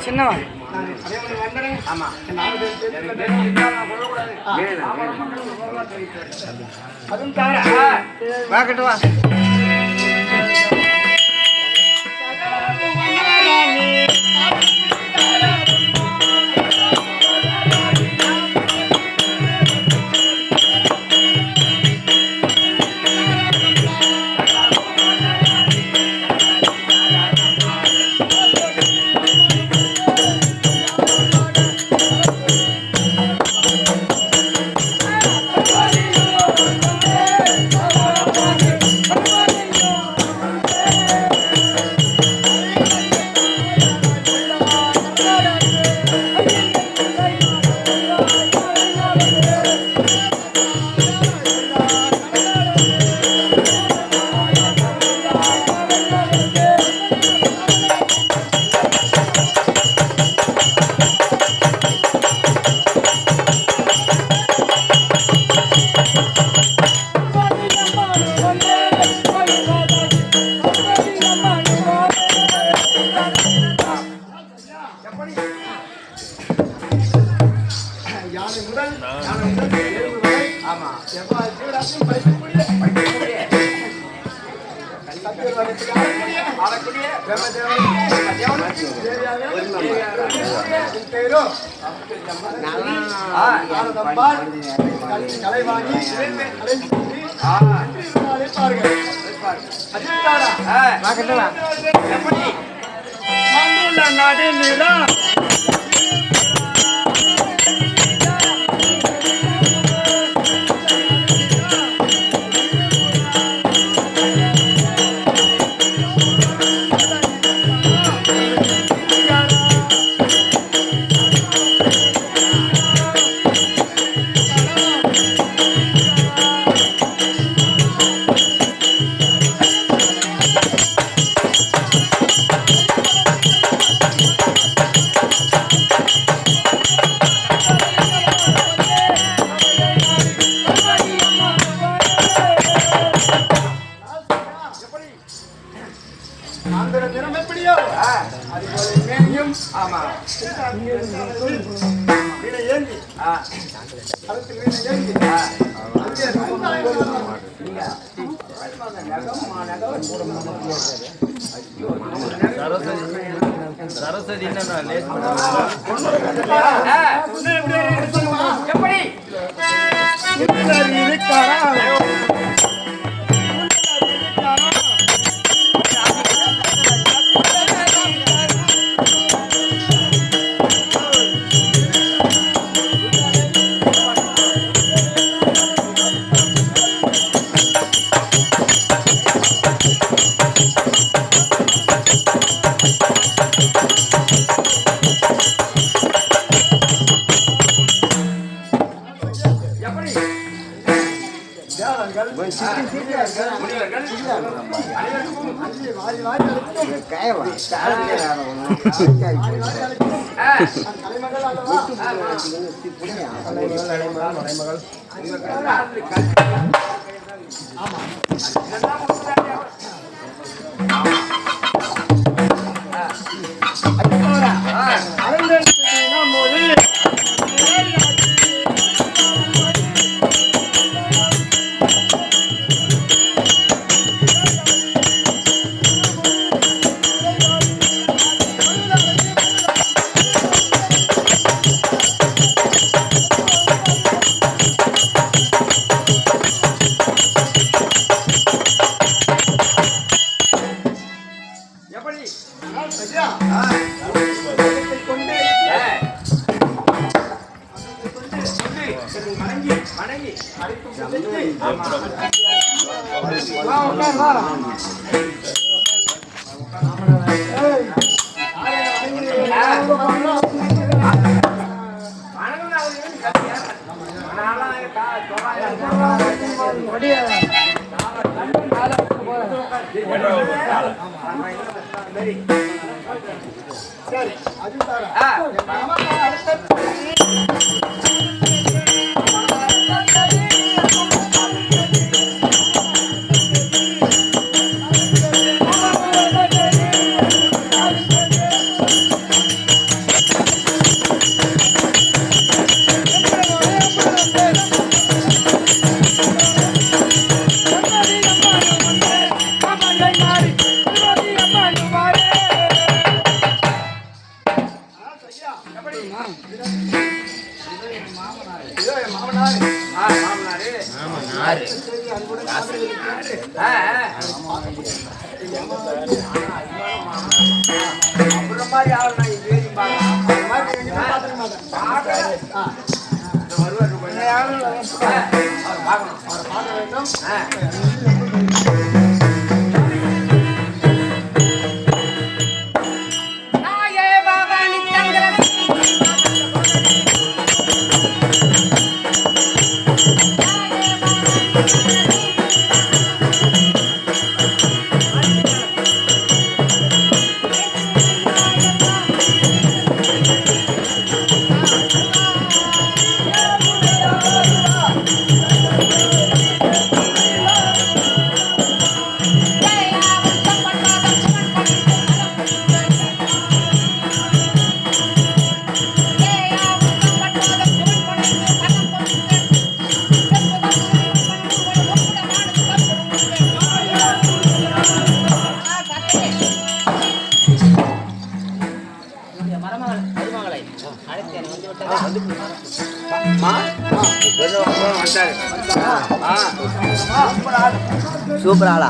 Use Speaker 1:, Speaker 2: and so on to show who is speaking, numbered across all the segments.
Speaker 1: சின்னவன் அதுவும் வாக்கட்டு வா ஆளக்கூடிய நாடு நீரா சரஸ்வதி எப்படி சரி அது
Speaker 2: சூப்பர் ஆளா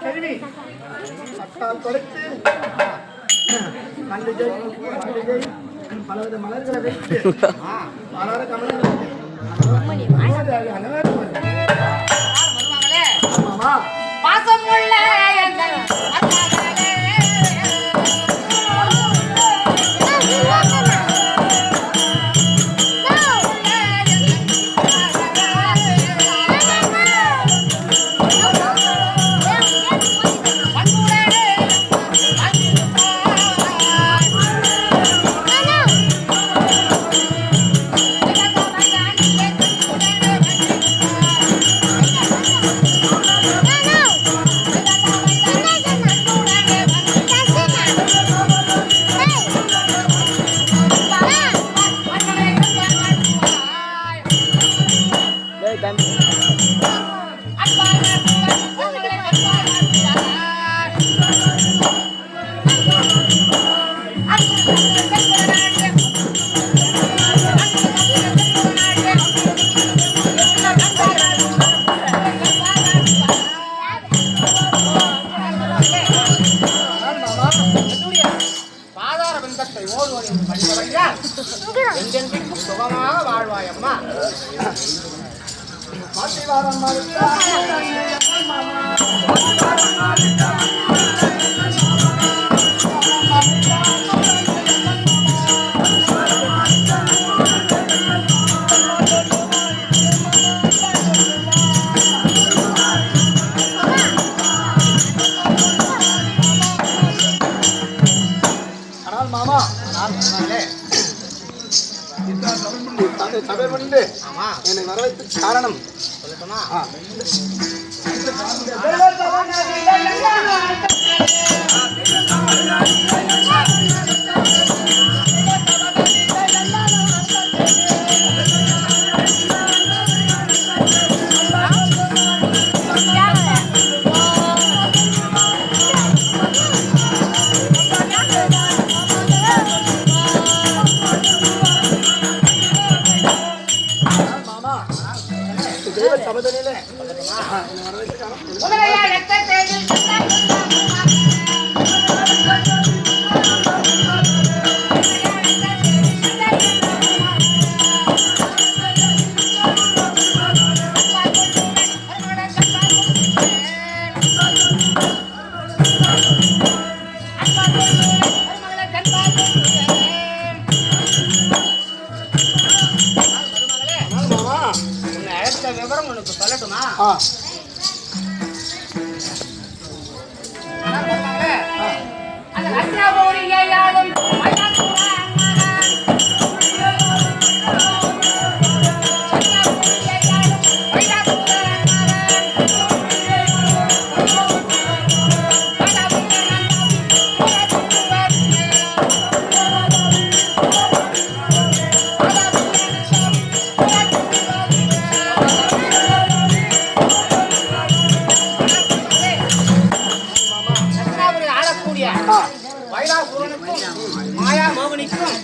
Speaker 1: கல்வி பட்டால் கொடுத்து மல்லிகை பலவித மலர்களை வைத்து பலர கமலங்கள்
Speaker 3: பாசமுள்ள சுகமாக வாழ்வாய் அம்மா. ஆனால் மாமா
Speaker 1: சபை பண்ணி என்னை வர வைத்து காரணம்
Speaker 3: சொல்லட்டுமா?
Speaker 1: சபதனிலே
Speaker 3: விவரம் உனக்கு சொல்லட்டுமா? அந்த ரத்னாபுரியாலும் வைராசூரனுக்கும் மாயா மோகினிக்கும்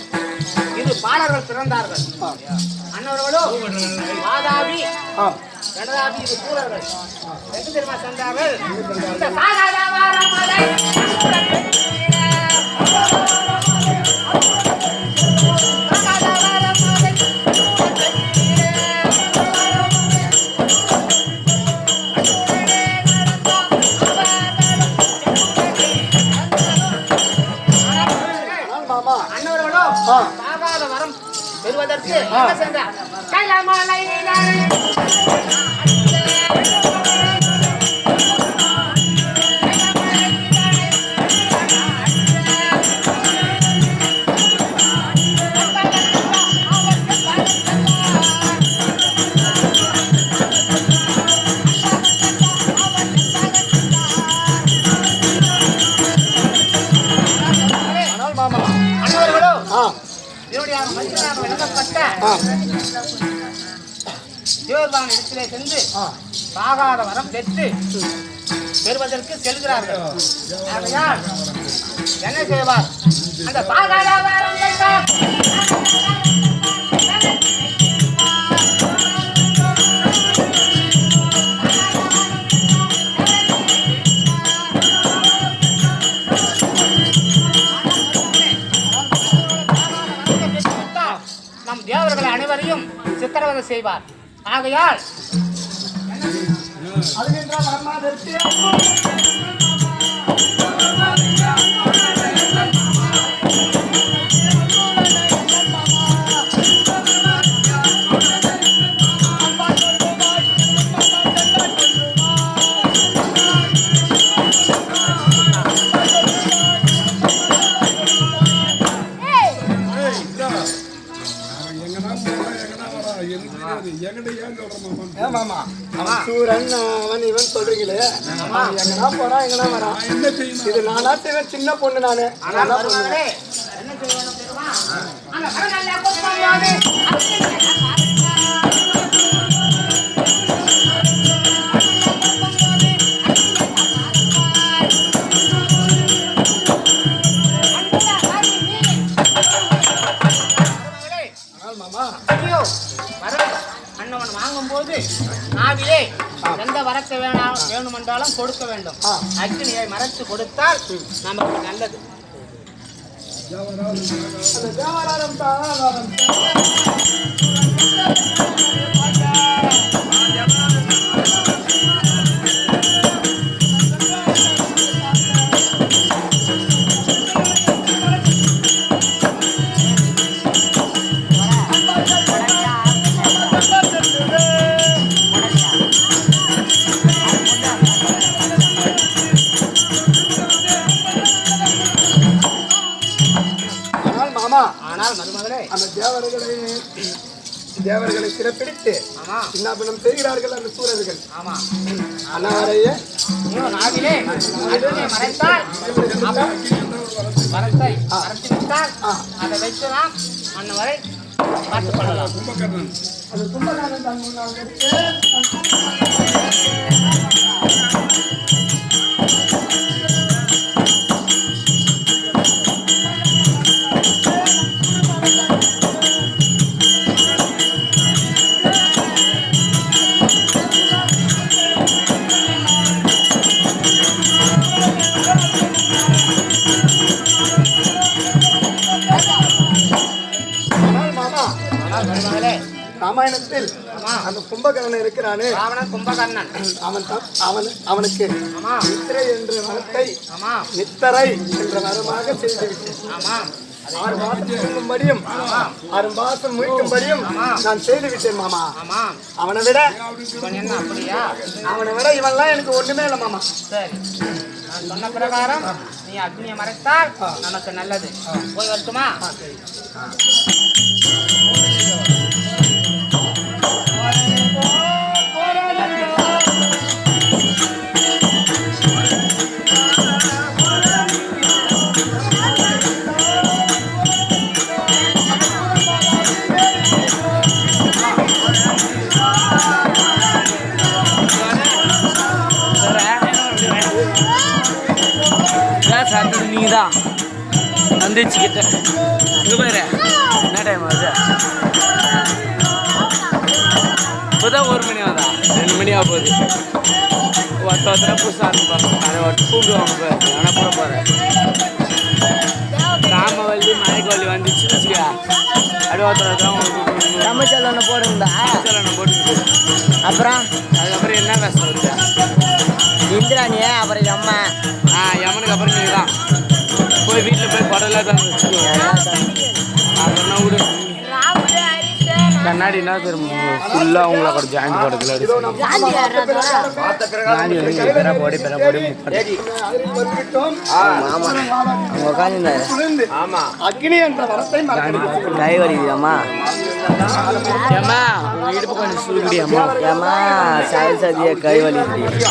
Speaker 3: இது பாலர்கள் பிறந்தார்கள். அன்னவர்களோ வாதாபி கணதாபி இது சூரர்கள். எங்கு தெரியுமா சென்றார்கள்? இந்த சாகாதாவார மலை அன்னவர்களோ சாகாத வரம் பெறுவதற்கு என்ன சென்றார்? கைலமலை சிவபெருமான் இடத்திலே சென்று சாகாத வரம் பெற்று பெறுவதற்கு செல்கிறார்கள். ஆகையால் என்ன செய்வார்? அந்த சாகாத வரம் பெற்றார் நம் தேவர்கள் அனைவரையும் சித்திரவதை செய்வார். ஆகையால்
Speaker 1: இது நானாட்டு சின்ன பொண்ணு நானு. அன்னவன் வாங்கும் போது நாவிலே எந்த வரத்தை வேணுமென்றாலும் கொடுக்க வேண்டும். அக்னியை மறைத்து கொடுத்தால் நமக்கு நல்லது. ஆனால் மருமகளே, அந்த தேவர்களை சிறப்பிடித்து சின்னாபின்னம் செய்கிறார்கள் அந்த சூரர்கள். அனாரையே நாவிலே மறைத்தால் மரத்தை மறைத்து விட்டால் அதை வைத்து நாம் அன்னவரை பார்த்துக் கொள்ளலாம். அது கும்பகர்ணன் தன் முன்னால் ராமாயணத்தில் அந்த கும்பகர்ணன் இருக்கிறானே, கும்பகர்ணன் அவனுக்கு நித்திரை என்ற வரத்தை நித்தரை என்ற வரமாக செய்துவிட்டேன். 6 மாசம் தூங்கும்படியும் 6 மாசம் முடிக்கும்படியும் நான் செய்துவிட்டேன் மாமா. அவனை விட இவன்லாம் எனக்கு ஒண்ணுமே இல்லை மாமா. சரி, நான் சொன்ன பிரகாரம் நீ அக்னியை மறைத்தால் நமக்கு நல்லது. போய் வரட்டுமா?
Speaker 2: எல்லாம் சாப்பிட்டது நீ தான் வந்துச்சுக்கிட்ட இங்கே பாரு என்ன டைம் ஆகுது இப்போதான் 1 மணி ஆகுதா 2 மணி ஆக போகுது ஒருத்தர புதுசாக இருப்பாங்க அதை கூப்பிடுவாங்க பாரு ஆனால் கூட போகிறேன் ராமவல்லி மலைக்கவல்லி வந்துச்சுன்னு வச்சுக்கா அப்படியே ஒருத்தர்
Speaker 4: தமிழ்ச்சல் ஒன்று போடுங்களா
Speaker 2: போட்டு
Speaker 4: அப்புறம்
Speaker 2: அதுக்கப்புறம் என்ன கஷ்டம் இருக்கு
Speaker 4: இந்திராணியே அப்புறம் அம்மா
Speaker 2: யமனுக்கு அப்புறம் நீங்கள் தான் போய் வீட்டில் போய் படம்லாம் தான் வச்சுக்கோங்க அதெல்லாம் விடு கண்ணாடி என்ன தெரியும் ஃபுல்லாக உங்களை கூட ஜாயின் படத்தில் போடி
Speaker 4: அவங்க உட்காந்துருந்தாரு
Speaker 1: அக்னி என்ற வரத்தை
Speaker 4: கை வலிக்குதாம்மா
Speaker 2: ஏம்மா உங்கள் இடுப்பு கொஞ்சம் சுருக்குடியாம்மா
Speaker 4: ஏம்மா சாய் சதிய கை வலிக்குது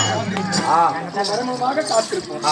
Speaker 1: காத்திருப்போம்